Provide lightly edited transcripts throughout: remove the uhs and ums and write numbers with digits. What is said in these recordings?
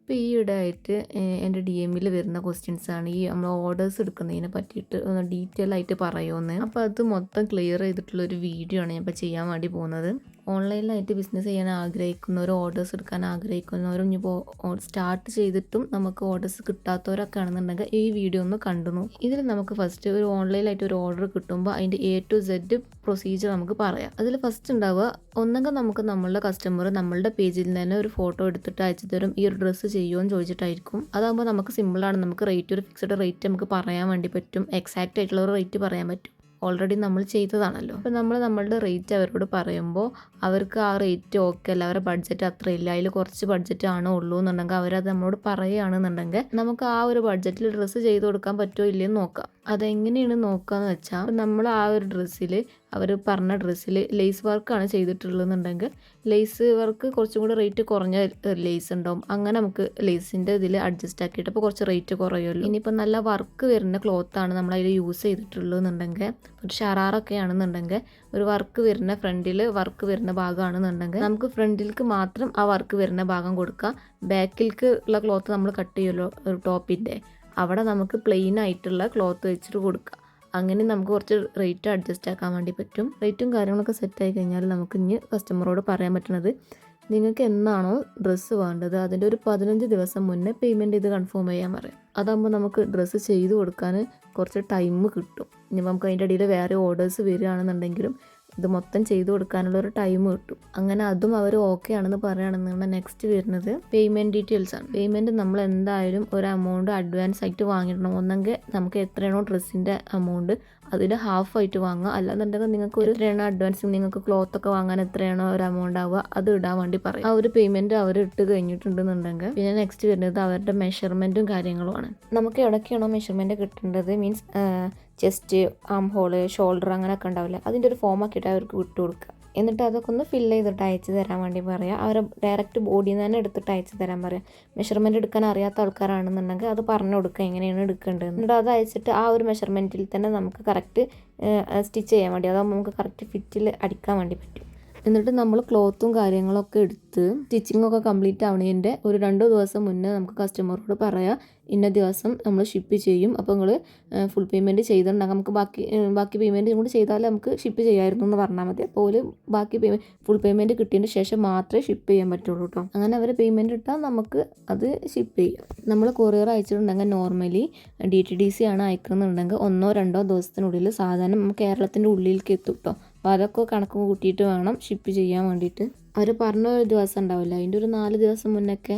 ഇപ്പോൾ ഈയിടെയായിട്ട് എൻ്റെ DM-ൽ വരുന്ന ക്വസ്റ്റ്യൻസാണ് ഈ നമ്മൾ ഓർഡേഴ്സ് എടുക്കുന്നതിനെ പറ്റിയിട്ട് ഒന്ന് ഡീറ്റെയിൽ ആയിട്ട് പറയുമെന്ന്. അപ്പോൾ അത് മൊത്തം ക്ലിയർ ചെയ്തിട്ടുള്ളൊരു വീഡിയോ ആണ് ഞാൻ ഇപ്പോൾ ചെയ്യാൻ വേണ്ടി പോകുന്നത്. ഓൺലൈനിലായിട്ട് ബിസിനസ് ചെയ്യാൻ ആഗ്രഹിക്കുന്നവരും ഓർഡേഴ്സ് എടുക്കാൻ ആഗ്രഹിക്കുന്നവരും ഇനിയിപ്പോൾ സ്റ്റാർട്ട് ചെയ്തിട്ടും നമുക്ക് ഓർഡേഴ്സ് കിട്ടാത്തവരൊക്കെ ആണെന്നുണ്ടെങ്കിൽ ഈ വീഡിയോ ഒന്ന് കണ്ടു. ഇതിൽ നമുക്ക് ഫസ്റ്റ് ഒരു ഓൺലൈനായിട്ട് ഒരു ഓർഡർ കിട്ടുമ്പോൾ അതിൻ്റെ A to Z പ്രൊസീജിയർ നമുക്ക് പറയാം. അതിൽ ഫസ്റ്റ് ഉണ്ടാവുക ഒന്നെങ്കിൽ നമുക്ക് നമ്മളുടെ കസ്റ്റമർ നമ്മളുടെ പേജിൽ തന്നെ ഒരു ഫോട്ടോ എടുത്തിട്ട് അയച്ചു തരും, ഈ ഒരു ഡ്രസ്സ് ചെയ്യുമോ എന്ന് ചോദിച്ചിട്ടായിരിക്കും. അതാകുമ്പോൾ നമുക്ക് സിമ്പിളാണ്, നമുക്ക് റേറ്റ് ഒരു ഫിക്സഡ് റേറ്റ് നമുക്ക് പറയാൻ വേണ്ടി പറ്റും, എക്സാക്റ്റ് ആയിട്ടുള്ള ഒരു റേറ്റ് പറയാൻ പറ്റും. ഓൾറെഡി നമ്മൾ ചെയ്തതാണല്ലോ. അപ്പോൾ നമ്മളുടെ റേറ്റ് അവരോട് പറയുമ്പോൾ അവർക്ക് ആ റേറ്റ് ഓക്കെ അല്ല, അവരുടെ ബഡ്ജറ്റ് അത്ര ഇല്ല, അതിൽ കുറച്ച് ബഡ്ജറ്റ് ആണോ ഉള്ളൂ എന്നുണ്ടെങ്കിൽ അവരത് നമ്മളോട് പറയുകയാണെന്നുണ്ടെങ്കിൽ നമുക്ക് ആ ഒരു ബഡ്ജറ്റിൽ ഡ്രസ്സ് ചെയ്ത് കൊടുക്കാൻ പറ്റുമോ ഇല്ലയെന്ന് നോക്കാം. അതെങ്ങനെയാണ് നോക്കുകയെന്ന് വെച്ചാൽ നമ്മൾ ആ ഒരു ഡ്രസ്സിൽ അവർ പറഞ്ഞ ഡ്രസ്സിൽ ലേസ് വർക്കാണ് ചെയ്തിട്ടുള്ളതെന്നുണ്ടെങ്കിൽ ലേസ് വർക്ക് കുറച്ചും കൂടി റേറ്റ് കുറഞ്ഞ ലേസ് ഉണ്ടാവും, അങ്ങനെ നമുക്ക് ലേസിൻ്റെ ഇതിൽ അഡ്ജസ്റ്റ് ആക്കിയിട്ട് അപ്പോൾ കുറച്ച് റേറ്റ് കുറയുമല്ലോ. ഇനിയിപ്പോൾ നല്ല വർക്ക് വരുന്ന ക്ലോത്താണ് നമ്മൾ അതിൽ യൂസ് ചെയ്തിട്ടുള്ളതെന്നുണ്ടെങ്കിൽ, ഒരു ഷറാറൊക്കെ ആണെന്നുണ്ടെങ്കിൽ ഒരു വർക്ക് വരുന്ന ഫ്രണ്ടിൽ വർക്ക് വരുന്ന ഭാഗമാണെന്നുണ്ടെങ്കിൽ നമുക്ക് ഫ്രണ്ടിലേക്ക് മാത്രം ആ വർക്ക് വരുന്ന ഭാഗം കൊടുക്കുക. ബാക്കിലേക്ക് ഉള്ള ക്ലോത്ത് നമ്മൾ കട്ട് ചെയ്യുമല്ലോ ഒരു ടോപ്പിൻ്റെ, അവിടെ നമുക്ക് പ്ലെയിൻ ആയിട്ടുള്ള ക്ലോത്ത് വെച്ചിട്ട് കൊടുക്കുക. അങ്ങനെ നമുക്ക് കുറച്ച് റേറ്റ് അഡ്ജസ്റ്റ് ആക്കാൻ വേണ്ടി പറ്റും. റേറ്റും കാര്യങ്ങളൊക്കെ സെറ്റായി കഴിഞ്ഞാൽ നമുക്ക് ഇനി കസ്റ്റമറോട് പറയാൻ പറ്റുന്നത് നിങ്ങൾക്ക് എന്നാണോ ഡ്രസ്സ് വേണ്ടത് അതിൻ്റെ ഒരു 15 ദിവസം മുന്നേ പേയ്മെൻറ്റ് ചെയ്ത് കൺഫേം ചെയ്യാൻ പറയാം. അതാകുമ്പോൾ നമുക്ക് ഡ്രസ്സ് ചെയ്ത് കൊടുക്കാൻ കുറച്ച് ടൈം കിട്ടും. ഇനി നമുക്ക് അതിൻ്റെ ഇടയിൽ വേറെ ഓർഡേഴ്സ് വരികയാണെന്നുണ്ടെങ്കിലും ഇത് മൊത്തം ചെയ്ത് കൊടുക്കാനുള്ളൊരു ടൈം കിട്ടും. അങ്ങനെ അതും അവർ ഓക്കെ ആണെന്ന് പറയുകയാണെന്നുണ്ടെങ്കിൽ നെക്സ്റ്റ് വരുന്നത് പേയ്മെൻറ്റ് ഡീറ്റെയിൽസ് ആണ്. പേയ്മെൻറ്റ് നമ്മൾ എന്തായാലും ഒരു എമൗണ്ട് അഡ്വാൻസ് ആയിട്ട് വാങ്ങിയിടണം. ഒന്നെങ്കിൽ നമുക്ക് എത്രയാണോ ഡ്രസ്സിൻ്റെ എമൗണ്ട് അതിൽ ഹാഫ് ആയിട്ട് വാങ്ങുക, അല്ലാന്നുണ്ടെങ്കിൽ നിങ്ങൾക്ക് ഒരു എത്രയാണോ അഡ്വാൻസ്, നിങ്ങൾക്ക് ക്ലോത്തൊക്കെ വാങ്ങാൻ എത്രയാണോ ഒരു എമൗണ്ട് ആവുക അത് ഇടാൻ വേണ്ടി പറയും. ആ ഒരു പേയ്മെൻറ്റ് അവർ ഇട്ട് കഴിഞ്ഞിട്ടുണ്ടെന്നുണ്ടെങ്കിൽ പിന്നെ നെക്സ്റ്റ് വരുന്നത് അവരുടെ മെഷർമെൻറ്റും കാര്യങ്ങളുമാണ്. നമുക്ക് എവിടേക്കാണോ മെഷർമെൻറ്റ് കിട്ടേണ്ടത്, മീൻസ് ചെസ്റ്റ്, ആം ഹോള്, ഷോൾഡർ അങ്ങനെയൊക്കെ ഉണ്ടാവില്ല, അതിൻ്റെ ഒരു ഫോം ആക്കിയിട്ട് അവർക്ക് വിട്ടു കൊടുക്കുക. എന്നിട്ട് അതൊക്കെ ഒന്ന് ഫില്ല് ചെയ്തിട്ട് അയച്ചു തരാൻ വേണ്ടി പറയുക. അവരെ ഡയറക്റ്റ് ബോഡിയിൽ നിന്ന് തന്നെ എടുത്തിട്ട് അയച്ചു തരാൻ പറയുക. മെഷർമെൻറ്റ് എടുക്കാൻ അറിയാത്ത ആൾക്കാരാണെന്നുണ്ടെങ്കിൽ അത് പറഞ്ഞു കൊടുക്കുക എങ്ങനെയാണ് എടുക്കേണ്ടത്. എന്നിട്ട് അത് അയച്ചിട്ട് ആ ഒരു മെഷർമെൻറ്റിൽ തന്നെ നമുക്ക് കറക്റ്റ് സ്റ്റിച്ച് ചെയ്യാൻ വേണ്ടി, അതാകുമ്പോൾ നമുക്ക് കറക്റ്റ് ഫിറ്റിൽ അടിക്കാൻ വേണ്ടി പറ്റും. എന്നിട്ട് നമ്മൾ ക്ലോത്തും കാര്യങ്ങളൊക്കെ എടുത്ത് സ്റ്റിച്ചിങ്ങൊക്കെ കംപ്ലീറ്റ് ആവണതിൻ്റെ ഒരു 2 ദിവസം മുന്നേ നമുക്ക് കസ്റ്റമറോട് പറയാം ഇന്ന ദിവസം നമ്മൾ ഷിപ്പ് ചെയ്യും, അപ്പോൾ നിങ്ങൾ ഫുൾ പേയ്മെൻറ്റ് ചെയ്തിട്ടുണ്ടെങ്കിൽ നമുക്ക് ബാക്കി പേയ്മെൻറ്റ് കൂടി ചെയ്താൽ നമുക്ക് ഷിപ്പ് ചെയ്യാമായിരുന്നു എന്ന് പറഞ്ഞാൽ മതി. അപ്പോൾ ബാക്കി ഫുൾ പേയ്മെൻറ്റ് കിട്ടിയതിന് ശേഷം മാത്രമേ ഷിപ്പ് ചെയ്യാൻ പറ്റുള്ളൂ കേട്ടോ. അങ്ങനെ അവർ പേയ്മെൻറ്റ് ഇട്ടാൽ നമുക്ക് അത് ഷിപ്പ് ചെയ്യാം. നമ്മൾ കൊറിയർ അയച്ചിട്ടുണ്ടെങ്കിൽ നോർമലി DTDC ആണ് അയക്കുന്നുണ്ടെങ്കിൽ 1-2 ദിവസത്തിനുള്ളിൽ സാധാരണ നമ്മൾ കേരളത്തിൻ്റെ ഉള്ളിലേക്ക് എത്തും കേട്ടോ. അപ്പോൾ അതൊക്കെ കണക്ക് കൂട്ടിയിട്ട് വേണം ഷിപ്പ് ചെയ്യാൻ വേണ്ടിയിട്ട്. അവർ പറഞ്ഞ ഒരു ദിവസം ഉണ്ടാവില്ല, അതിൻ്റെ ഒരു 4 ദിവസം മുന്നൊക്കെ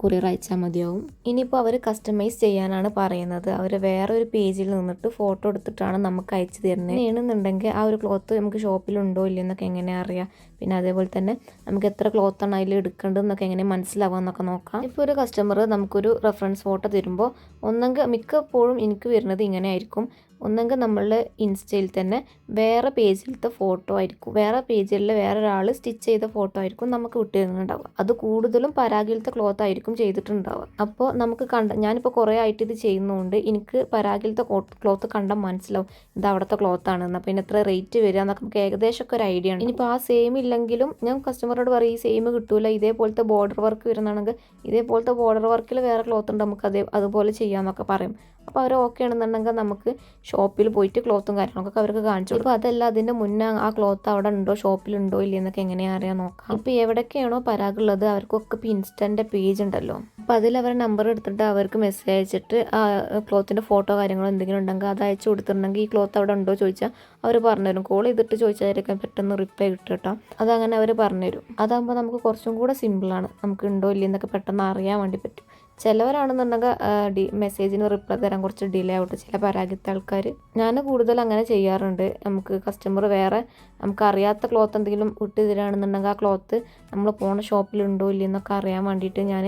കൊറിയർ അയച്ചാൽ മതിയാവും. ഇനിയിപ്പോൾ അവർ കസ്റ്റമൈസ് ചെയ്യാനാണ് പറയുന്നത്. അവർ വേറെ ഒരു പേജിൽ നിന്നിട്ട് ഫോട്ടോ എടുത്തിട്ടാണ് നമുക്ക് അയച്ചു തരുന്നത്. അങ്ങനെയാണെന്നുണ്ടെങ്കിൽ ആ ഒരു ക്ലോത്ത് നമുക്ക് ഷോപ്പിലുണ്ടോ ഇല്ലെന്നൊക്കെ എങ്ങനെ അറിയാം, പിന്നെ അതേപോലെ തന്നെ നമുക്ക് എത്ര ക്ലോത്താണ് അതിൽ എടുക്കേണ്ടതെന്നൊക്കെ എങ്ങനെ മനസ്സിലാവുക നോക്കാം. ഇപ്പോൾ ഒരു കസ്റ്റമർ നമുക്കൊരു റെഫറൻസ് ഫോട്ടോ തരുമ്പോൾ ഒന്നെങ്കിൽ മിക്കപ്പോഴും എനിക്ക് വരുന്നത് ഇങ്ങനെ ആയിരിക്കും, ഒന്നെങ്കിൽ നമ്മളുടെ ഇൻസ്റ്റയിൽ തന്നെ വേറെ പേജിലത്തെ ഫോട്ടോ ആയിരിക്കും, വേറെ പേജിൽ വേറെ ഒരാൾ സ്റ്റിച്ച് ചെയ്ത ഫോട്ടോ ആയിരിക്കും നമുക്ക് വിട്ടു തരുന്നുണ്ടാവുക. അത് കൂടുതലും പരാഗിലത്തെ ക്ലോത്ത് ആയിരിക്കും ചെയ്തിട്ടുണ്ടാവുക. അപ്പോൾ നമുക്ക് ഞാനിപ്പോൾ കുറേ ആയിട്ട് ഇത് ചെയ്യുന്നതുകൊണ്ട് എനിക്ക് പരാഗിലത്തെ ക്ലോത്ത് കണ്ടാൽ മനസ്സിലാവും ഇത് അവിടുത്തെ ക്ലോത്താണെന്ന്. അപ്പോൾ ഇതിന് എത്ര റേറ്റ് വരിക എന്നൊക്കെ നമുക്ക് ഏകദേശമൊക്കെ ഒരു ഐഡിയ ആണ്. ഇനിയിപ്പോൾ ആ സെയിം ഇല്ലെങ്കിലും ഞാൻ കസ്റ്റമറോട് പറയും ഈ സെയിം കിട്ടൂല, ഇതേപോലത്തെ ബോർഡർ വർക്ക് വരുന്നതാണെങ്കിൽ ഇതേപോലത്തെ ബോർഡർ വർക്കിൽ വേറെ ക്ലോത്ത് ഉണ്ട് നമുക്ക് അതുപോലെ ചെയ്യാമെന്നൊക്കെ പറയും. അപ്പോൾ അവർ ഓക്കെ ആണെന്നുണ്ടെങ്കിൽ നമുക്ക് ഷോപ്പിൽ പോയിട്ട് ക്ലോത്തും കാര്യങ്ങളൊക്കെ അവർക്ക് കാണിച്ചു കൊടുക്കും. അപ്പോൾ അതല്ല അതിൻ്റെ മുന്നേ ആ ക്ലോത്ത് അവിടെ ഉണ്ടോ ഷോപ്പിലുണ്ടോ ഇല്ലെന്നൊക്കെ എങ്ങനെയാണ് അറിയാൻ നോക്കാം. ഇപ്പോൾ എവിടെയൊക്കെയാണോ പരാഗുള്ളത് അവർക്കൊക്കെ ഇപ്പോൾ ഇൻസ്റ്റൻ്റെ പേജ് ഉണ്ടല്ലോ, അപ്പോൾ അതിൽ അവരുടെ നമ്പർ എടുത്തിട്ട് അവർക്ക് മെസ്സേജ് അയച്ചിട്ട് ആ ക്ലോത്തിൻ്റെ ഫോട്ടോ കാര്യങ്ങളോ എന്തെങ്കിലും ഉണ്ടെങ്കിൽ അത് അയച്ചു കൊടുത്തിട്ടുണ്ടെങ്കിൽ ഈ ക്ലോത്ത് അവിടെ ഉണ്ടോ ചോദിച്ചാൽ അവർ പറഞ്ഞുതരും. കോൾ ചെയ്തിട്ട് ചോദിച്ചായിരിക്കും പെട്ടെന്ന് റിപ്ലൈ കിട്ടും കേട്ടോ. അതങ്ങനെ അവർ പറഞ്ഞുതരും. അതാകുമ്പോൾ നമുക്ക് കുറച്ചും കൂടെ സിമ്പിളാണ്, നമുക്ക് ഉണ്ടോ ഇല്ലെന്നൊക്കെ പെട്ടെന്ന് അറിയാൻ വേണ്ടി പറ്റും. ചിലവരാണെന്നുണ്ടെങ്കിൽ മെസ്സേജിന് റിപ്ലൈ തരാൻ കുറച്ച് ഡിലേ ആവട്ടെ ചില പരാഗത്തെ ആൾക്കാർ. ഞാൻ കൂടുതൽ അങ്ങനെ ചെയ്യാറുണ്ട്. നമുക്ക് കസ്റ്റമർ വേറെ നമുക്ക് അറിയാത്ത ക്ലോത്ത് എന്തെങ്കിലും വിട്ട് തരികയാണെന്നുണ്ടെങ്കിൽ ആ ക്ലോത്ത് നമ്മൾ പോണ ഷോപ്പിലുണ്ടോ ഇല്ലെന്നൊക്കെ അറിയാൻ വേണ്ടിയിട്ട് ഞാൻ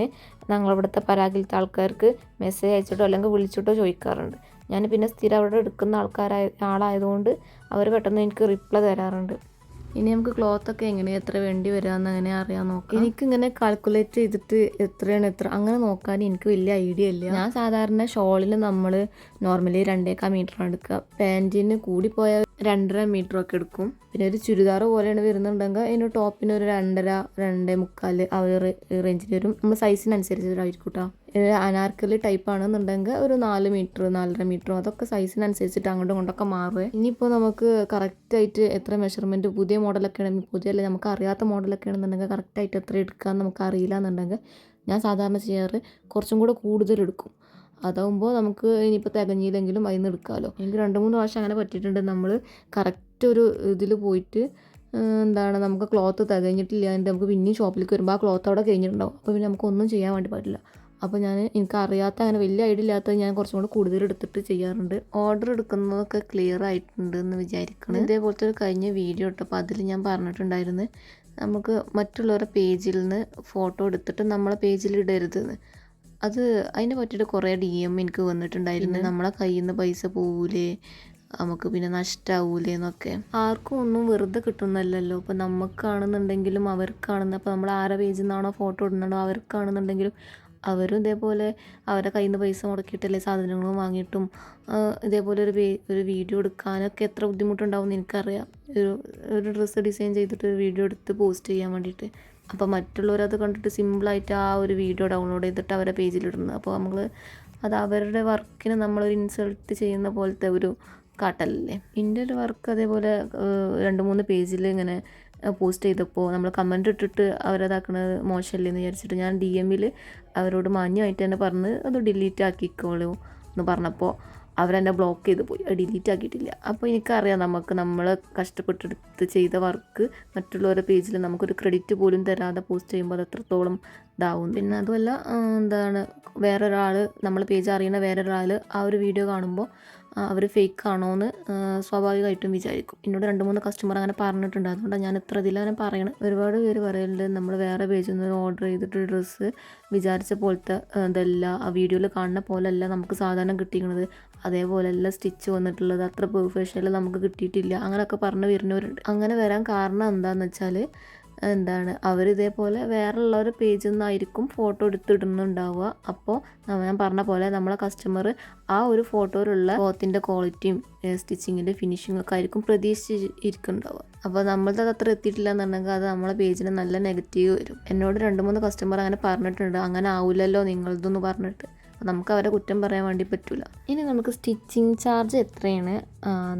ഞങ്ങളിവിടുത്തെ പരാഗിലത്തെ ആൾക്കാർക്ക് മെസ്സേജ് അയച്ചിട്ടോ അല്ലെങ്കിൽ വിളിച്ചിട്ടോ ചോദിക്കാറുണ്ട്. ഞാൻ പിന്നെ സ്ഥിരം അവിടെ എടുക്കുന്ന ആളായതുകൊണ്ട് അവർ പെട്ടെന്ന് എനിക്ക് റിപ്ലൈ തരാറുണ്ട്. ഇനി നമുക്ക് ക്ലോത്തൊക്കെ എങ്ങനെയാണ് എത്ര വേണ്ടി വരാമെന്ന് അങ്ങനെ അറിയാൻ നോക്കാം. എനിക്കിങ്ങനെ കാൽക്കുലേറ്റ് ചെയ്തിട്ട് എത്രയാണ് അങ്ങനെ നോക്കാൻ എനിക്ക് വലിയ ഐഡിയ ഇല്ല. ഞാൻ സാധാരണ ഷോളിൽ നമ്മൾ നോർമലി 2.25 മീറ്ററാണ് എടുക്കുക. പാൻറ്റിന് കൂടിപ്പോയ 2.5 മീറ്ററൊക്കെ എടുക്കും. പിന്നെ ഒരു ചുരിദാർ പോലെയാണ് വരുന്നുണ്ടെങ്കിൽ അതിന് ടോപ്പിന് ഒരു 2.5 2.25 ആ ഒരു റേഞ്ചിൽ വരും. നമ്മൾ സൈസിനനുസരിച്ചിട്ടായിരിക്കും കേട്ടോ. അനാർക്കലി ടൈപ്പ് ആണെന്നുണ്ടെങ്കിൽ ഒരു 4 മീറ്റർ 4.5 മീറ്ററും അതൊക്കെ സൈസിനനുസരിച്ചിട്ട് അങ്ങോട്ടും ഇങ്ങോട്ടൊക്കെ മാറുക. ഇനിയിപ്പോൾ നമുക്ക് കറക്റ്റായിട്ട് എത്ര മെഷർമെൻറ്റ് പുതിയ മോഡലൊക്കെ ആണെങ്കിൽ പുതിയല്ല നമുക്ക് അറിയാത്ത മോഡലൊക്കെ ആണെന്നുണ്ടെങ്കിൽ കറക്റ്റായിട്ട് എത്ര എടുക്കാമെന്ന് നമുക്ക് അറിയില്ല എന്നുണ്ടെങ്കിൽ ഞാൻ സാധാരണ ചെയ്യാറ് കുറച്ചും കൂടെ കൂടുതൽ എടുക്കും. അതാകുമ്പോൾ നമുക്ക് ഇനിയിപ്പോൾ തികഞ്ഞില്ലെങ്കിലും അതിൽ നിന്ന് എടുക്കാമല്ലോ. എനിക്ക് 2-3 പ്രാവശ്യം അങ്ങനെ പറ്റിയിട്ടുണ്ട്. നമ്മൾ കറക്റ്റ് ഒരു ഇതിൽ പോയിട്ട് നമുക്ക് ക്ലോത്ത് തികഞ്ഞിട്ടില്ല എന്നിട്ട് നമുക്ക് പിന്നെയും ഷോപ്പിലേക്ക് വരുമ്പോൾ ആ ക്ലോത്ത് അവിടെ കഴിഞ്ഞിട്ടുണ്ടാവും. അപ്പോൾ പിന്നെ നമുക്കൊന്നും ചെയ്യാൻ വേണ്ടി പറ്റില്ല. അപ്പോൾ എനിക്ക് അറിയാത്ത അങ്ങനെ വലിയ ഐഡിയ ഇല്ലാത്തത് ഞാൻ കുറച്ചും കൂടെ കൂടുതൽ എടുത്തിട്ട് ചെയ്യാറുണ്ട്. ഓർഡർ എടുക്കുന്നതൊക്കെ ക്ലിയർ ആയിട്ടുണ്ട് എന്ന് വിചാരിക്കണം. ഇതേപോലത്തെ ഒരു കഴിഞ്ഞ വീഡിയോ ഇട്ടപ്പോൾ അതിൽ ഞാൻ പറഞ്ഞിട്ടുണ്ടായിരുന്നു നമുക്ക് മറ്റുള്ളവരുടെ പേജിൽ നിന്ന് ഫോട്ടോ എടുത്തിട്ട് നമ്മളെ പേജിൽ ഇടരുതെന്ന്. അതിനെ പറ്റിയിട്ട് കുറേ DM എനിക്ക് വന്നിട്ടുണ്ടായിരുന്നു. നമ്മളെ കയ്യിൽ നിന്ന് പൈസ പോകൂലേ, നമുക്ക് പിന്നെ നഷ്ടമാവൂലേ എന്നൊക്കെ. ആർക്കും ഒന്നും വെറുതെ കിട്ടുന്നല്ലോ. ഇപ്പോൾ നമുക്കാണെന്നുണ്ടെങ്കിലും അവർക്കാണെന്ന് അപ്പോൾ നമ്മൾ ആരെ പേജിൽ നിന്നാണോ ഫോട്ടോ ഇടുന്നുണ്ടോ അവർക്കാണെന്നുണ്ടെങ്കിലും അവരും ഇതേപോലെ അവരുടെ കയ്യിൽ നിന്ന് പൈസ മുടക്കിയിട്ടല്ലേ സാധനങ്ങളും വാങ്ങിയിട്ടും ഇതേപോലെ ഒരു വീഡിയോ എടുക്കാനൊക്കെ എത്ര ബുദ്ധിമുട്ടുണ്ടാവും എന്ന് എനിക്കറിയാം. ഒരു ഡ്രസ്സ് ഡിസൈൻ ചെയ്തിട്ട് ഒരു വീഡിയോ എടുത്ത് പോസ്റ്റ് ചെയ്യാൻ വേണ്ടിയിട്ട്. അപ്പോൾ മറ്റുള്ളവരത് കണ്ടിട്ട് സിമ്പിളായിട്ട് ആ ഒരു വീഡിയോ ഡൗൺലോഡ് ചെയ്തിട്ട് അവരുടെ പേജിലിടുന്നു. അപ്പോൾ അത് അവരുടെ വർക്കിന് നമ്മളൊരു ഇൻസൾട്ട് ചെയ്യുന്ന പോലത്തെ ഒരു കാട്ടലല്ലേ. എൻ്റെ ഒരു വർക്ക് അതേപോലെ 2-3 പേജിൽ ഇങ്ങനെ പോസ്റ്റ് ചെയ്തപ്പോൾ നമ്മൾ കമൻറ്റ് ഇട്ടിട്ട് അവരതാക്കണത് മോശമല്ലേ എന്ന് വിചാരിച്ചിട്ട് ഞാൻ DM അവരോട് മാന്യമായിട്ട് തന്നെ പറഞ്ഞ് അത് ഡിലീറ്റ് ആക്കിക്കോളൂ എന്ന് പറഞ്ഞപ്പോൾ അവരെന്നെ ബ്ലോക്ക് ചെയ്ത് പോയി. ഡിലീറ്റ് ആക്കിയിട്ടില്ല. അപ്പോൾ എനിക്കറിയാം നമ്മൾ കഷ്ടപ്പെട്ടെടുത്ത് ചെയ്ത വർക്ക് മറ്റുള്ളവരുടെ പേജിൽ നമുക്കൊരു ക്രെഡിറ്റ് പോലും തരാതെ പോസ്റ്റ് ചെയ്യുമ്പോൾ അത് എത്രത്തോളം ഇതാവും. പിന്നെ അതുമല്ല വേറൊരാൾ നമ്മളെ പേജ് അറിയുന്ന വേറൊരാൾ ആ ഒരു വീഡിയോ കാണുമ്പോൾ അവർ ഫേക്ക് ആണോ എന്ന് സ്വാഭാവികമായിട്ടും വിചാരിക്കും. എന്നോട് 2-3 കസ്റ്റമർ അങ്ങനെ പറഞ്ഞിട്ടുണ്ട്. അതുകൊണ്ടാണ് ഞാൻ ഇത്ര ഇതിലാണ് പറയണത്. ഒരുപാട് പേര് പറയലുണ്ട് നമ്മൾ വേറെ പേജിൽ നിന്ന് ഓർഡർ ചെയ്തിട്ട് ഡ്രസ്സ് വിചാരിച്ച പോലത്തെ ഇതല്ല, ആ വീഡിയോയിൽ കാണുന്ന പോലെയല്ല നമുക്ക് സാധാരണ കിട്ടിയിരിക്കുന്നത്, അതേപോലെയല്ല സ്റ്റിച്ച് വന്നിട്ടുള്ളത്, അത്ര പെർഫെക്ഷനിൽ നമുക്ക് കിട്ടിയിട്ടില്ല അങ്ങനെയൊക്കെ പറഞ്ഞ് വരുന്നവരുണ്ട്. അങ്ങനെ വരാൻ കാരണം എന്താണെന്ന് വെച്ചാൽ അവരിതേപോലെ വേറെയുള്ളവരുടെ പേജിൽ നിന്നായിരിക്കും ഫോട്ടോ എടുത്തിടുന്നുണ്ടാവുക. അപ്പോൾ ഞാൻ പറഞ്ഞ പോലെ നമ്മളെ കസ്റ്റമർ ആ ഒരു ഫോട്ടോയിലുള്ള ക്ലോത്തിൻ്റെ ക്വാളിറ്റിയും സ്റ്റിച്ചിങ്ങിൻ്റെ ഫിനിഷിംഗ് ഒക്കെ ആയിരിക്കും പ്രതീക്ഷിച്ചിരിക്കുന്നുണ്ടാവുക. അപ്പോൾ നമ്മളത് അത്ര എത്തിയിട്ടില്ല എന്നുണ്ടെങ്കിൽ അത് നമ്മളെ പേജിന് നല്ല നെഗറ്റീവ് വരും. എന്നോട് 2-3 കസ്റ്റമർ അങ്ങനെ പറഞ്ഞിട്ടുണ്ട്, അങ്ങനെ ആവില്ലല്ലോ നിങ്ങളതെന്ന് പറഞ്ഞിട്ട്. നമുക്ക് അവരെ കുറ്റം പറയാൻ വേണ്ടി പറ്റില്ല. ഇനി നമുക്ക് സ്റ്റിച്ചിങ് ചാർജ് എത്രയാണ്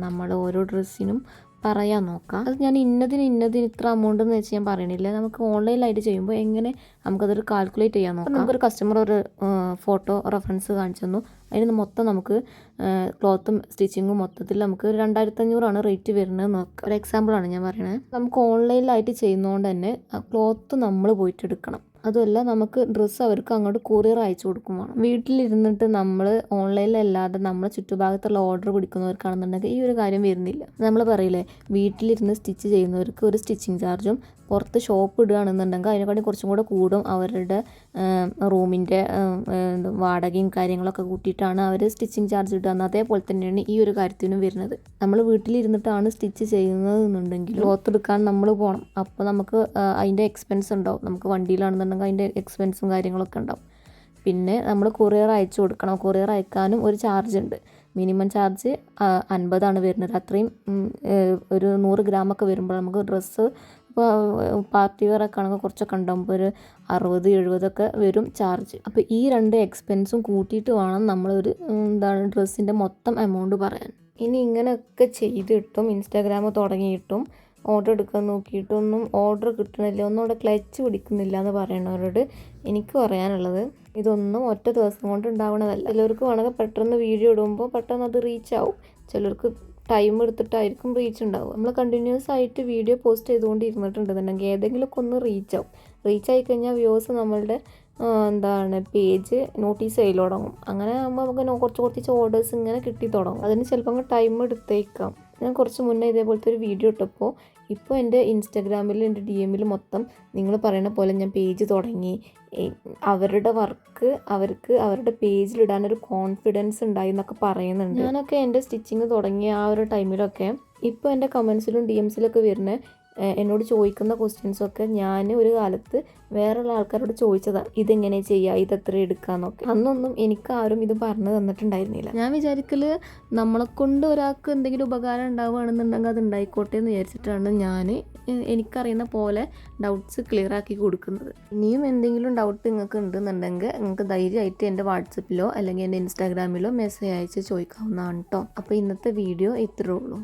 നമ്മൾ ഓരോ ഡ്രസ്സിനും പറയാൻ നോക്കാം. അത് ഞാൻ ഇന്നതിന് ഇത്ര എമൗണ്ട് എന്ന് വെച്ച് ഞാൻ പറയണില്ല. നമുക്ക് ഓൺലൈനിലായിട്ട് ചെയ്യുമ്പോൾ എങ്ങനെ നമുക്കതൊരു കാൽക്കുലേറ്റ് ചെയ്യാൻ നോക്കാം. നമുക്കൊരു കസ്റ്റമർ ഒരു ഫോട്ടോ റെഫറൻസ് കാണിച്ചു തന്നു. അതിന് മൊത്തം നമുക്ക് ക്ലോത്തും സ്റ്റിച്ചിങ്ങും മൊത്തത്തിൽ നമുക്ക് 2500 റേറ്റ് വരുന്നത് നോക്കാം. ഒരു എക്സാമ്പിളാണ് ഞാൻ പറയുന്നത്. നമുക്ക് ഓൺലൈനിലായിട്ട് ചെയ്യുന്നതുകൊണ്ട് തന്നെ ക്ലോത്ത് നമ്മൾ പോയിട്ട് എടുക്കണം. അതുമല്ല നമുക്ക് ഡ്രസ്സ് അവർക്ക് അങ്ങോട്ട് കൊറിയർ അയച്ചു കൊടുക്കും വേണം. വീട്ടിലിരുന്നിട്ട് നമ്മൾ ഓൺലൈനിലല്ലാതെ നമ്മളെ ചുറ്റുഭാഗത്തുള്ള ഓർഡർ പിടിക്കുന്നവർക്കാണെന്നുണ്ടെങ്കിൽ ഈ ഒരു കാര്യം വരുന്നില്ല. നമ്മൾ പറയില്ലേ വീട്ടിലിരുന്ന് സ്റ്റിച്ച് ചെയ്യുന്നവർക്ക് ഒരു സ്റ്റിച്ചിങ് ചാർജും പുറത്ത് ഷോപ്പ് ഇടുകയാണെന്നുണ്ടെങ്കിൽ അതിനെക്കാട്ടി കുറച്ചും കൂടെ കൂടും. അവരുടെ റൂമിൻ്റെ വാടകയും കാര്യങ്ങളൊക്കെ കൂട്ടിയിട്ടാണ് അവർ സ്റ്റിച്ചിങ് ചാർജ് ഇടുക. അതേപോലെ തന്നെയാണ് ഈ ഒരു കാര്യത്തിനും വരുന്നത്. നമ്മൾ വീട്ടിലിരുന്നിട്ടാണ് സ്റ്റിച്ച് ചെയ്യുന്നത് എന്നുണ്ടെങ്കിൽ ക്ലോത്ത് എടുക്കാൻ നമ്മൾ പോകണം. അപ്പോൾ നമുക്ക് അതിൻ്റെ എക്സ്പെൻസ് ഉണ്ടാവും. നമുക്ക് വണ്ടിയിലാണെന്നുണ്ടെങ്കിൽ അതിൻ്റെ എക്സ്പെൻസും കാര്യങ്ങളൊക്കെ ഉണ്ടാവും. പിന്നെ നമ്മൾ കൊറിയർ അയച്ചു കൊടുക്കണം. കൊറിയർ അയക്കാനും ഒരു ചാർജ് ഉണ്ട്. മിനിമം ചാർജ് 50 വരുന്നത്. അത്രയും ഒരു 100 ഗ്രാമൊക്കെ വരുമ്പോൾ നമുക്ക് ഡ്രസ്സ് ഇപ്പോൾ പാർട്ടി വെയറൊക്കെ ആണെങ്കിൽ കുറച്ചൊക്കെ ഉണ്ടാകുമ്പോൾ ഒരു 60-70 വരും ചാർജ്. അപ്പോൾ ഈ 2 എക്സ്പെൻസും കൂട്ടിയിട്ട് വേണം നമ്മളൊരു ഡ്രസ്സിൻ്റെ മൊത്തം എമൗണ്ട് പറയാൻ. ഇനി ഇങ്ങനെയൊക്കെ ചെയ്തിട്ടും ഇൻസ്റ്റാഗ്രാം തുടങ്ങിയിട്ടും ഓർഡർ എടുക്കാൻ നോക്കിയിട്ടൊന്നും ഓർഡർ കിട്ടണില്ല, ഒന്നുകൂടെ ക്ലച്ച് പിടിക്കുന്നില്ല എന്ന് പറയണവരോട് എനിക്ക് പറയാനുള്ളത് ഇതൊന്നും ഒറ്റ ദിവസം കൊണ്ട് ഉണ്ടാവണതല്ല. ചിലർക്ക് വേണമെങ്കിൽ പെട്ടെന്ന് വീഡിയോ ഇടുമ്പോൾ പെട്ടെന്ന് അത് റീച്ച് ആവും. ചിലർക്ക് ടൈം എടുത്തിട്ടായിരിക്കും റീച്ച് ഉണ്ടാവും. നമ്മൾ കണ്ടിന്യൂസ് ആയിട്ട് വീഡിയോ പോസ്റ്റ് ചെയ്തുകൊണ്ട് ഇരുന്നിട്ടുണ്ടെന്നുണ്ടെങ്കിൽ ഏതെങ്കിലുമൊക്കെ ഒന്ന് റീച്ച് ആവും. റീച്ച് ആയിക്കഴിഞ്ഞാൽ വ്യൂസ് നമ്മളുടെ പേജ് നോട്ടീസ് ചെയ്യൽ തുടങ്ങും. അങ്ങനെ ആകുമ്പോൾ നമുക്ക് കുറച്ച് ഓർഡേഴ്സ് ഇങ്ങനെ കിട്ടി തുടങ്ങും. അതിന് ചിലപ്പോൾ ടൈം എടുത്തേക്കാം. ഞാൻ കുറച്ച് മുന്നേ ഇതേപോലത്തെ ഒരു വീഡിയോ ഇട്ടപ്പോൾ ഇപ്പോൾ എൻ്റെ ഇൻസ്റ്റാഗ്രാമിൽ എൻ്റെ DM മൊത്തം നിങ്ങൾ പറയുന്ന പോലെ ഞാൻ പേജ് തുടങ്ങി. അവരുടെ വർക്ക് അവർക്ക് അവരുടെ പേജിലിടാനൊരു കോൺഫിഡൻസ് ഉണ്ടായി എന്നൊക്കെ പറയുന്നുണ്ട്. ഞാനൊക്കെ എൻ്റെ സ്റ്റിച്ചിങ് തുടങ്ങിയ ആ ഒരു ടൈമിലൊക്കെ ഇപ്പോൾ എൻ്റെ കമൻസിലും DMസിലൊക്കെ വരുന്ന എന്നോട് ചോദിക്കുന്ന ക്വസ്റ്റ്യൻസൊക്കെ ഞാൻ ഒരു കാലത്ത് വേറെയുള്ള ആൾക്കാരോട് ചോദിച്ചതാണ്, ഇതെങ്ങനെ ചെയ്യുക, ഇതെത്ര എടുക്കാന്നൊക്കെ. അന്നൊന്നും എനിക്കാരും ഇത് പറഞ്ഞു തന്നിട്ടുണ്ടായിരുന്നില്ല. ഞാൻ വിചാരിക്കല് നമ്മളെ കൊണ്ട് ഒരാൾക്ക് എന്തെങ്കിലും ഉപകാരം ഉണ്ടാവുകയാണെന്നുണ്ടെങ്കിൽ അത് ഉണ്ടായിക്കോട്ടെ എന്ന് വിചാരിച്ചിട്ടാണ് ഞാൻ എനിക്കറിയുന്ന പോലെ ഡൗട്ട്സ് ക്ലിയർ ആക്കി കൊടുക്കുന്നത്. ഇനിയും എന്തെങ്കിലും ഡൗട്ട് നിങ്ങൾക്ക് ഉണ്ടെന്നുണ്ടെങ്കിൽ നിങ്ങൾക്ക് ധൈര്യമായിട്ട് എൻ്റെ വാട്സപ്പിലോ അല്ലെങ്കിൽ എൻ്റെ ഇൻസ്റ്റാഗ്രാമിലോ മെസ്സേജ് അയച്ച് ചോദിക്കാവുന്നതാണ് കേട്ടോ. അപ്പോൾ ഇന്നത്തെ വീഡിയോ ഇത്രേ ഉള്ളൂ.